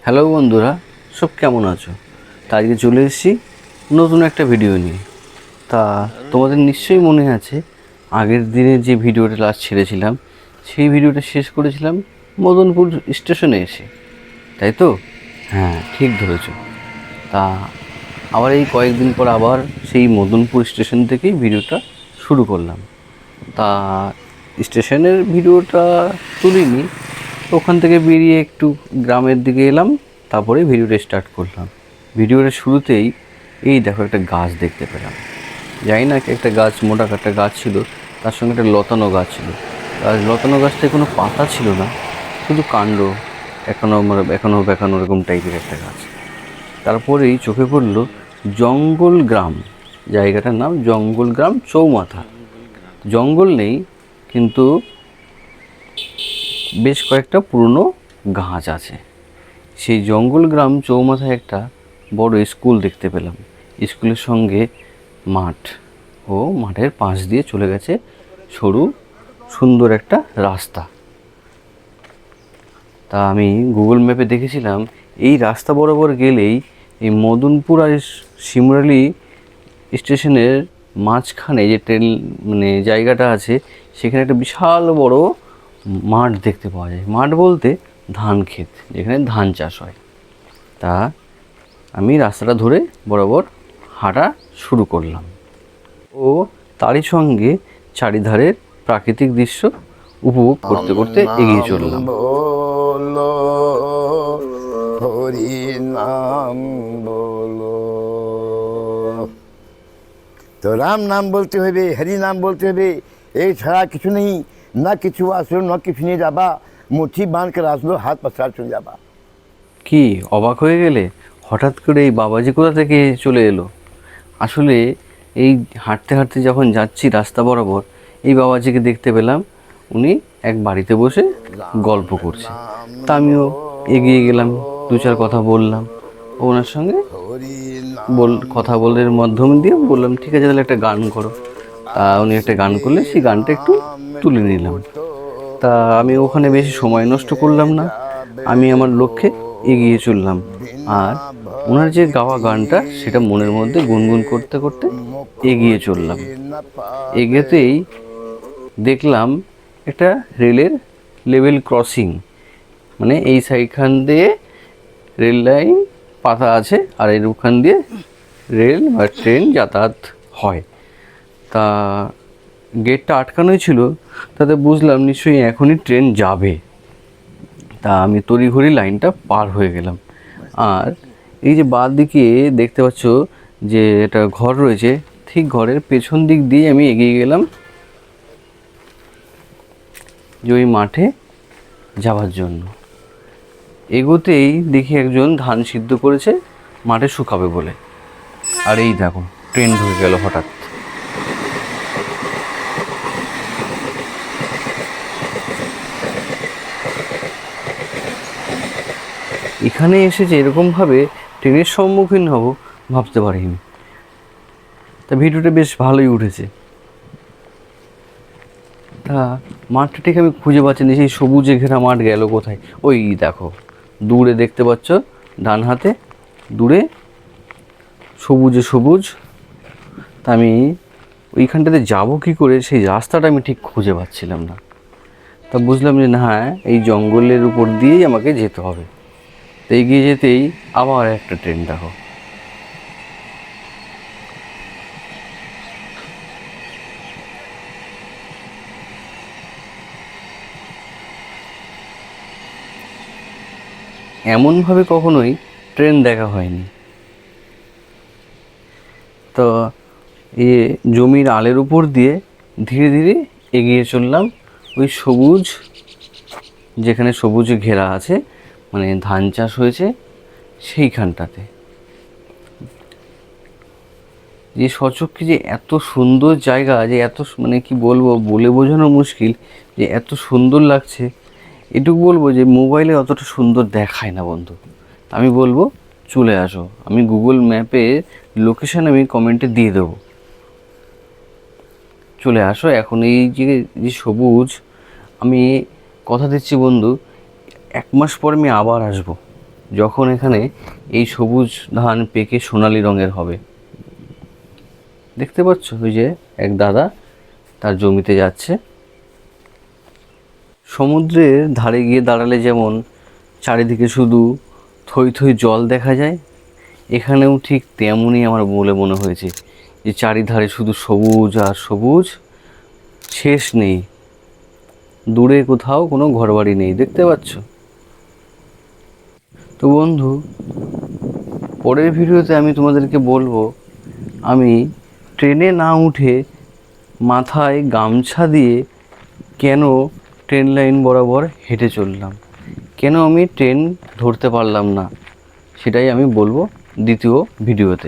Hello বন্ধুরা, সব কেমন আছো? তা আজকে চলে এসেছি নতুন একটা ভিডিও নিয়ে। তা তোমাদের নিশ্চয়ই মনে আছে আগের দিনে যে ভিডিওটা লাস্ট ছেড়েছিলাম, সেই ভিডিওটা শেষ করেছিলাম মদনপুর স্টেশনে এসে, তাই তো? হ্যাঁ, ঠিক ধরেছো। তা আবার এই কয়েকদিন পর আবার সেই মদনপুর স্টেশন থেকেই ভিডিওটা শুরু করলাম। তা স্টেশনের ভিডিওটা তুলিনি, ওখান থেকে বেরিয়ে একটু গ্রামের দিকে এলাম, তারপরে ভিডিওটা স্টার্ট করলাম। ভিডিওটা শুরুতেই এই দেখো একটা গাছ দেখতে পেলাম। জানি না একটা গাছ, মোটা একটা গাছ ছিল, তার সঙ্গে একটা লতানো গাছ ছিল। লতানো গাছটায় কোনো পাতা ছিল না, শুধু কাণ্ড এখনো বেঁকানো এরকম টাইপের একটা গাছ। তারপরেই চোখে পড়লো জঙ্গল গ্রাম, জায়গাটার নাম জঙ্গল গ্রাম চৌমাথা। জঙ্গল নেই, কিন্তু বেশ কয়েকটা পুরনো গাছ আছে। সেই জঙ্গল গ্রাম চৌমাথায় একটা বড় স্কুল দেখতে পেলাম। স্কুলের সঙ্গে মাঠ, ও মাঠের পাশ দিয়ে চলে গেছে সরু সুন্দর একটা রাস্তা। তা আমি গুগল ম্যাপে দেখেছিলাম এই রাস্তা বরাবর গেলেই এই মদনপুর আর শিমরালি স্টেশনের মাঝখানে যে ট্রেন জায়গাটা আছে, সেখানে একটা বিশাল বড় মাঠ দেখতে পাওয়া যায়। মাঠ বলতে ধান ক্ষেত, যেখানে ধান চাষ হয়। তা আমি রাস্তাটা ধরে বরাবর হাঁটা শুরু করলাম ও তারই সঙ্গে চারিধারের প্রাকৃতিক দৃশ্য উপভোগ করতে করতে এগিয়ে চললাম। বলো হরি নাম বলো, তো রাম নাম বলতে হবে, হরি নাম বলতে হবে। এই ছাড়া কিছু নেই, না কিছু আসলো না কিছু নিয়ে যাবা, মুঠি বাঁধ করে আসলো, হাত পাশার চলে যাবা। কি অবাক হয়ে গেলে? হঠাৎ করে এই বাবাজি কোথা থেকে চলে এলো? আসলে এই হাঁটতে হাঁটতে যখন যাচ্ছি রাস্তা বরাবর, এই বাবাজিকে দেখতে পেলাম। উনি এক বাড়িতে বসে গল্প করছে। তা আমিও এগিয়ে গেলাম, দু চার কথা বললাম ওনার সঙ্গে। হরি নাম কথা বলার মাধ্যম দিয়ে বললাম, ঠিক আছে তাহলে একটা গান করো। তা উনি একটা গান করলে সেই গানটা একটু তুলে নিলাম। তা আমি ওখানে বেশি সময় নষ্ট করলাম না, আমি আমার লক্ষ্যে এগিয়ে চললাম। আর ওনার যে গাওয়া গানটা, সেটা মনের মধ্যে গুনগুন করতে করতে এগিয়ে চললাম। এগোতেই দেখলাম একটা রেলের লেভেল ক্রসিং, এই সাইডখান দিয়ে রেল লাইন পাতা আছে, আর এর ওখান দিয়ে রেল বা ট্রেন যাতায়াত হয়। তা গেটটা আটকানোই ছিল, তাতে বুঝলাম নিশ্চয়ই এখনই ট্রেন যাবে। তা আমি তড়িঘড়ি লাইনটা পার হয়ে গেলাম। আর এই যে বাঁ দিকে দেখতে পাচ্ছ যে একটা ঘর রয়েছে, ঠিক ঘরের পেছন দিক দিয়ে আমি এগিয়ে গেলাম যে ওই মাঠে যাওয়ার জন্য। এগোতেই দেখি একজন ধান সিদ্ধ করেছে মাঠে শুকাবে বলে। আর এই দেখো ট্রেন ঢুকে গেল হঠাৎ। এখানে এসে যে এরকমভাবে ট্রেনের সম্মুখীন হব ভাবতে পারিনি। তা ভিডিওটা বেশ ভালোই উঠেছে। তা মাঠটা ঠিক আমি খুঁজে পাচ্ছি না, সেই সবুজে ঘেরা মাঠ গেল কোথায়? ওই দেখো দূরে দেখতে পাচ্ছ, ডান হাতে দূরে সবুজে সবুজ। তা আমি ওইখানটাতে যাবো কী করে, সেই রাস্তাটা আমি ঠিক খুঁজে পাচ্ছিলাম না। তা বুঝলাম যে না, এই জঙ্গলের উপর দিয়েই আমাকে যেতে হবে। তো এগিয়ে যেতেই আবার একটা ট্রেন দেখো। এমনভাবে কখনোই ট্রেন দেখা হয়নি। তো এ জমির আলের উপর দিয়ে ধীরে ধীরে এগিয়ে চললাম ওই সবুজ, যেখানে সবুজে ঘেরা আছে, ধান চাষ হয়েছে সেইখানটাতে। যে সচক্ষে যে এত সুন্দর জায়গা, যে এত কি বলবো, বলে বোঝানো মুশকিল যে এত সুন্দর লাগছে। এটুকু বলবো যে মোবাইলে অতটা সুন্দর দেখায় না বন্ধু। আমি বলবো চলে আসো, আমি গুগল ম্যাপে লোকেশন আমি কমেন্টে দিয়ে দেবো। চলে আসো এখন। এই যে সবুজ, আমি কথা দিচ্ছি বন্ধু, 1 মাস পর আমি আবার আসবো। যখন এখানে এই সবুজ ধান পেকে সোনালি রঙের হবে। দেখতে পাচ্ছ ওই যে এক দাদা তার জমিতে যাচ্ছে। সমুদ্রের ধারে গিয়ে দাঁড়ালে যেমন চারিদিকে শুধু থই থই জল দেখা যায়, এখানেও ঠিক তেমনই আমার বলে মনে হয়েছে, যে চারিধারে শুধু সবুজ আর সবুজ, শেষ নেই, দূরে কোথাও কোনো ঘরবাড়ি নেই। দেখতে পাচ্ছ? তো বন্ধু, পরের ভিডিওতে আমি তোমাদেরকে বলবো আমি ট্রেনে না উঠে মাথায় গামছা দিয়ে কেন ট্রেন লাইন বরাবর হেঁটে চললাম, কেন আমি ট্রেন ধরতে পারলাম না, সেটাই আমি বলবো দ্বিতীয় ভিডিওতে।